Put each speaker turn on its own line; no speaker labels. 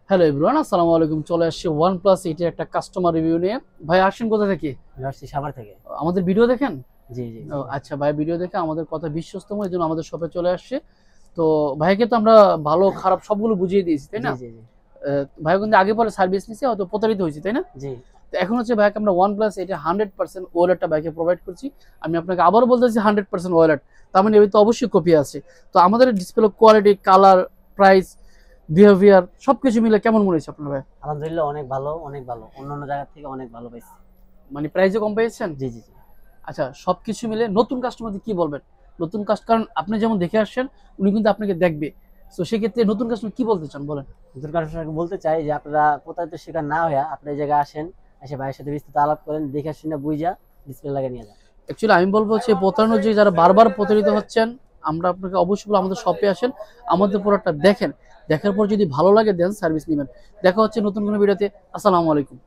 Hello everyone, আসসালামু আলাইকুম। চলে আসছে OnePlus 8 এর একটা কাস্টমার রিভিউ নিয়ে। ভাই আসছেন কোথা থেকে?
আমি আসছি সাভার থেকে।
আমাদের ভিডিও দেখেন?
জি, জি,
ও
জি।
আচ্ছা, ভাই ভিডিও দেখে আমাদের কথা বিশ্বস্তম, এই জন্য আমাদের শপে চলে আসছে। তো ভাইকে তো আমরা ভালো খারাপ সবগুলো বুঝিয়ে দিয়েছি, তাই
জি,
না?
জি, জি।
ভাই কিন্তু আগে পরে সার্ভিস নিছে, হয়তো প্রতারিত হয়েছে, তাই না?
জি।
তো এখন হচ্ছে ভাইকে আমরা OnePlus 8 100% ওয়ালেটটা ভাইকে প্রোভাইড করছি। আমি আপনাকে আবারও বলতেছি 100% ওয়ালেট, তার মানে এর তো অবশ্যই কপি আছে। তো আমাদের display quality, colour, price, behaviour সবকিছু মিলে কেমন মনে হচ্ছে আপনার ভাই?
আলহামদুলিল্লাহ অনেক ভালো, অনেক ভালো। অন্যান্য জায়গা থেকে অনেক ভালো পাইছি।
মানে প্রাইসে কম পেয়েছেন?
জি, জি, জি।
আচ্ছা, সবকিছু মিলে নতুন কাস্টমারদের কি বলবেন? নতুন কারণ আপনি যেমন দেখে আসছেন, উনি কিন্তু আপনাকে দেখবে। তো সেক্ষেত্রে নতুন কাস্টমার কি বলতে চান বলেন?
নতুন কাস্টমারকে বলতে চাই যে আপনারা প্রতারিত শিকার না হইয়া আপনি এই জায়গায় আসেন, এসে ভাইয়ের সাথে বিস্তারিত আলাপ করেন, দেখে শুনে বুঝা ডিসপ্লে লাগিয়ে নিয়ে যান।
অ্যাকচুয়ালি আমি বলবো হচ্ছে প্রতারণার যে যারা বারবার প্রতারিত হচ্ছেন, আমরা আপনাকে অবশ্যই বলবো আমাদের শপে আসেন, আমাদের প্রোডাক্টটা দেখেন। দেখার পর যদি ভালো লাগে দেন সার্ভিস নিবেন। দেখা হচ্ছে নতুন কোনো ভিডিওতে। আসসালামু আলাইকুম।